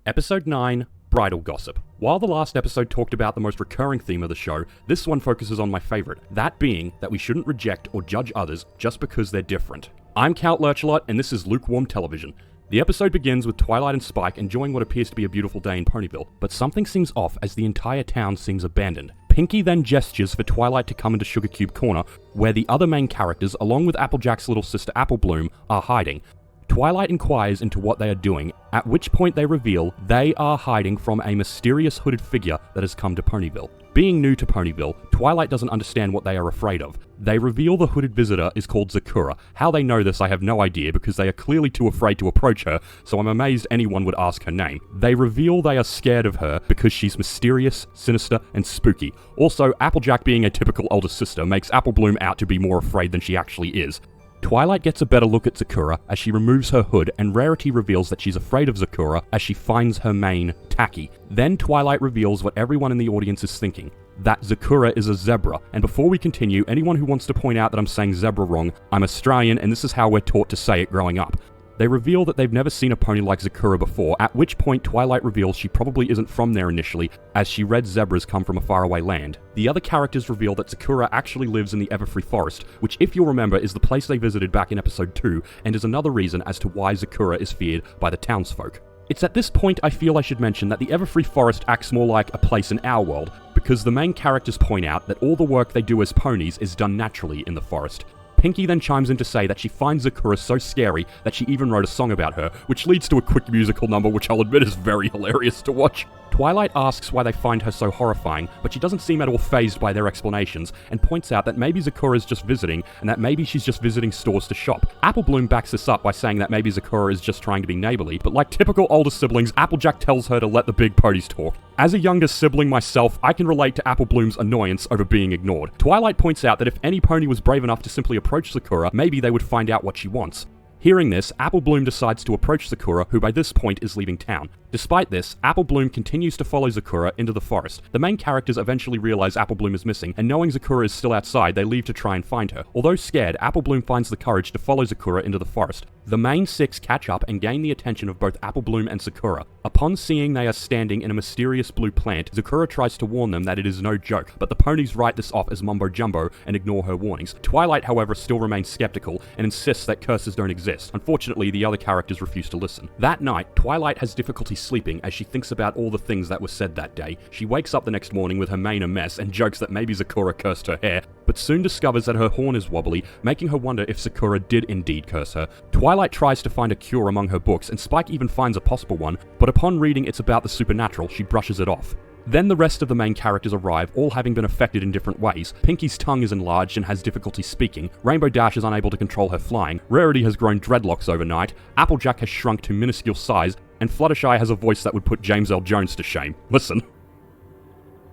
Episode 9, Bridal Gossip. While the last episode talked about the most recurring theme of the show, this one focuses on my favourite, that being that we shouldn't reject or judge others just because they're different. I'm Count Lurchalot, and this is Lukewarm Television. The episode begins with Twilight and Spike enjoying what appears to be a beautiful day in Ponyville, but something seems off as the entire town seems abandoned. Pinkie then gestures for Twilight to come into Sugar Cube Corner, where the other main characters, along with Applejack's little sister Apple Bloom, are hiding. Twilight inquires into what they are doing, at which point they reveal they are hiding from a mysterious hooded figure that has come to Ponyville. Being new to Ponyville, Twilight doesn't understand what they are afraid of. They reveal the hooded visitor is called Zecora. How they know this I have no idea because they are clearly too afraid to approach her, so I'm amazed anyone would ask her name. They reveal they are scared of her because she's mysterious, sinister, and spooky. Also, Applejack being a typical older sister makes Apple Bloom out to be more afraid than she actually is. Twilight gets a better look at Zecora as she removes her hood, and Rarity reveals that she's afraid of Zecora as she finds her mane tacky. Then Twilight reveals what everyone in the audience is thinking, that Zecora is a zebra. And before we continue, anyone who wants to point out that I'm saying zebra wrong, I'm Australian and this is how we're taught to say it growing up. They reveal that they've never seen a pony like Zecora before, at which point Twilight reveals she probably isn't from there initially, as she read zebras come from a faraway land. The other characters reveal that Zecora actually lives in the Everfree Forest, which if you'll remember is the place they visited back in episode 2, and is another reason as to why Zecora is feared by the townsfolk. It's at this point I feel I should mention that the Everfree Forest acts more like a place in our world, because the main characters point out that all the work they do as ponies is done naturally in the forest. Pinkie then chimes in to say that she finds Zecora so scary that she even wrote a song about her, which leads to a quick musical number which I'll admit is very hilarious to watch. Twilight asks why they find her so horrifying, but she doesn't seem at all fazed by their explanations, and points out that maybe Zecora is just visiting, and that maybe she's just visiting stores to shop. Apple Bloom backs this up by saying that maybe Zecora is just trying to be neighborly, but like typical older siblings, Applejack tells her to let the big ponies talk. As a younger sibling myself, I can relate to Apple Bloom's annoyance over being ignored. Twilight points out that if any pony was brave enough to simply approach Zecora, maybe they would find out what she wants. Hearing this, Apple Bloom decides to approach Zecora, who by this point is leaving town. Despite this, Apple Bloom continues to follow Zecora into the forest. The main characters eventually realize Apple Bloom is missing, and knowing Zecora is still outside, they leave to try and find her. Although scared, Apple Bloom finds the courage to follow Zecora into the forest. The main six catch up and gain the attention of both Apple Bloom and Zecora. Upon seeing they are standing in a mysterious blue plant, Zecora tries to warn them that it is no joke, but the ponies write this off as mumbo jumbo and ignore her warnings. Twilight, however, still remains skeptical and insists that curses don't exist. Unfortunately, the other characters refuse to listen. That night, Twilight has difficulty sleeping as she thinks about all the things that were said that day. She wakes up the next morning with her mane a mess and jokes that maybe Zecora cursed her hair, but soon discovers that her horn is wobbly, making her wonder if Zecora did indeed curse her. Twilight tries to find a cure among her books, and Spike even finds a possible one, but upon reading it's about the supernatural, she brushes it off. Then the rest of the main characters arrive, all having been affected in different ways. Pinkie's tongue is enlarged and has difficulty speaking, Rainbow Dash is unable to control her flying, Rarity has grown dreadlocks overnight, Applejack has shrunk to minuscule size, and Fluttershy has a voice that would put James L. Jones to shame. Listen.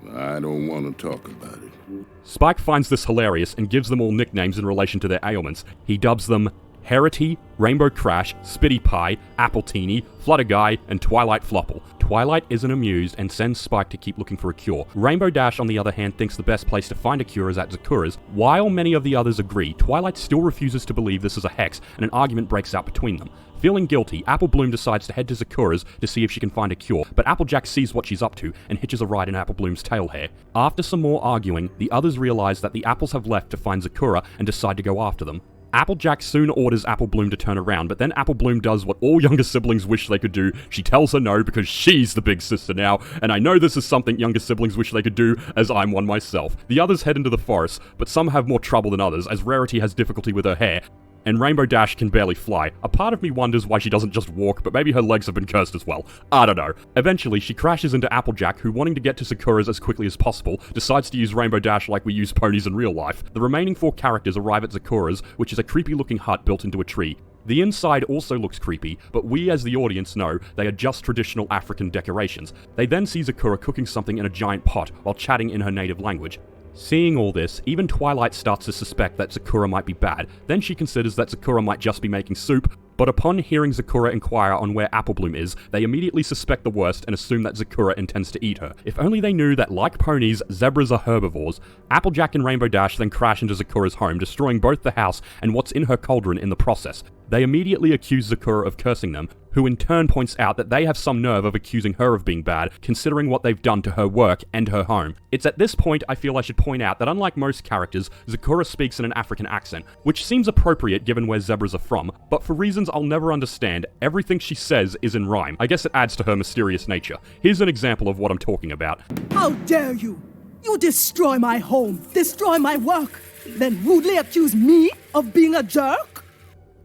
I don't want to talk about it. Spike finds this hilarious and gives them all nicknames in relation to their ailments. He dubs them Herity, Rainbow Crash, Spitty Pie, Apple Teeny, Flutter Guy, and Twilight Flopple. Twilight isn't amused and sends Spike to keep looking for a cure. Rainbow Dash, on the other hand, thinks the best place to find a cure is at Zecora's. While many of the others agree, Twilight still refuses to believe this is a hex, and an argument breaks out between them. Feeling guilty, Apple Bloom decides to head to Zecora's to see if she can find a cure, but Applejack sees what she's up to and hitches a ride in Apple Bloom's tail hair. After some more arguing, the others realize that the apples have left to find Zecora and decide to go after them. Applejack soon orders Apple Bloom to turn around, but then Apple Bloom does what all younger siblings wish they could do. She tells her no because she's the big sister now, and I know this is something younger siblings wish they could do, as I'm one myself. The others head into the forest, but some have more trouble than others, as Rarity has difficulty with her hair, and Rainbow Dash can barely fly. A part of me wonders why she doesn't just walk, but maybe her legs have been cursed as well. I don't know. Eventually, she crashes into Applejack, who, wanting to get to Zecora's as quickly as possible, decides to use Rainbow Dash like we use ponies in real life. The remaining 4 characters arrive at Zecora's, which is a creepy-looking hut built into a tree. The inside also looks creepy, but we as the audience know they are just traditional African decorations. They then see Zecora cooking something in a giant pot while chatting in her native language. Seeing all this, even Twilight starts to suspect that Zecora might be bad. Then she considers that Zecora might just be making soup, but upon hearing Zecora inquire on where Apple Bloom is, they immediately suspect the worst and assume that Zecora intends to eat her. If only they knew that, like ponies, zebras are herbivores. Applejack and Rainbow Dash then crash into Zecora's home, destroying both the house and what's in her cauldron in the process. They immediately accuse Zecora of cursing them, who in turn points out that they have some nerve of accusing her of being bad, considering what they've done to her work and her home. It's at this point I feel I should point out that unlike most characters, Zecora speaks in an African accent, which seems appropriate given where zebras are from, but for reasons I'll never understand, everything she says is in rhyme. I guess it adds to her mysterious nature. Here's an example of what I'm talking about. How dare you! You destroy my home, destroy my work, then rudely accuse me of being a jerk?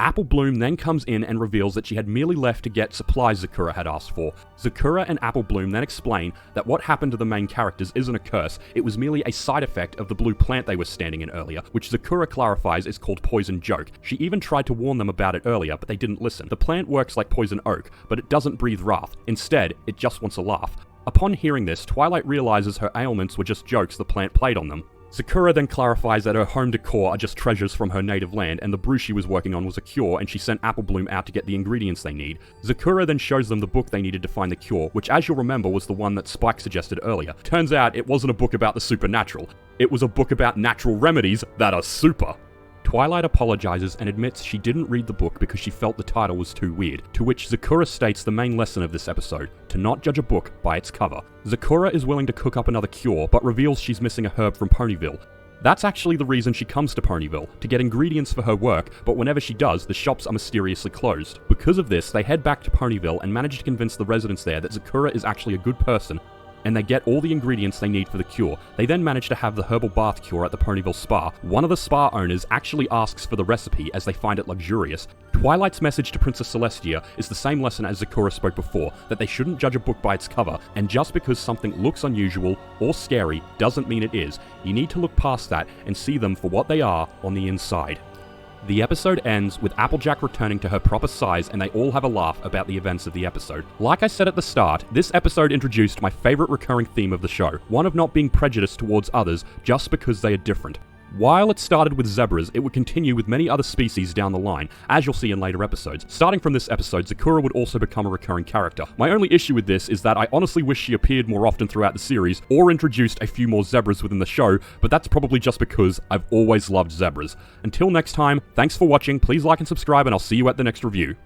Apple Bloom then comes in and reveals that she had merely left to get supplies Zecora had asked for. Zecora and Apple Bloom then explain that what happened to the main characters isn't a curse, it was merely a side effect of the blue plant they were standing in earlier, which Zecora clarifies is called poison joke. She even tried to warn them about it earlier, but they didn't listen. The plant works like poison oak, but it doesn't breathe wrath. Instead, it just wants a laugh. Upon hearing this, Twilight realizes her ailments were just jokes the plant played on them. Zecora then clarifies that her home decor are just treasures from her native land, and the brew she was working on was a cure, and she sent Apple Bloom out to get the ingredients they need. Zecora then shows them the book they needed to find the cure, which as you'll remember was the one that Spike suggested earlier. Turns out it wasn't a book about the supernatural, it was a book about natural remedies that are super. Twilight apologizes and admits she didn't read the book because she felt the title was too weird, to which Zecora states the main lesson of this episode, to not judge a book by its cover. Zecora is willing to cook up another cure, but reveals she's missing a herb from Ponyville. That's actually the reason she comes to Ponyville, to get ingredients for her work, but whenever she does, the shops are mysteriously closed. Because of this, they head back to Ponyville and manage to convince the residents there that Zecora is actually a good person, and they get all the ingredients they need for the cure. They then manage to have the herbal bath cure at the Ponyville Spa. One of the spa owners actually asks for the recipe as they find it luxurious. Twilight's message to Princess Celestia is the same lesson as Zecora spoke before, that they shouldn't judge a book by its cover, and just because something looks unusual or scary doesn't mean it is. You need to look past that and see them for what they are on the inside. The episode ends with Applejack returning to her proper size and they all have a laugh about the events of the episode. Like I said at the start, this episode introduced my favorite recurring theme of the show, one of not being prejudiced towards others just because they are different. While it started with zebras, it would continue with many other species down the line, as you'll see in later episodes. Starting from this episode, Zecora would also become a recurring character. My only issue with this is that I honestly wish she appeared more often throughout the series, or introduced a few more zebras within the show, but that's probably just because I've always loved zebras. Until next time, thanks for watching, please like and subscribe, and I'll see you at the next review.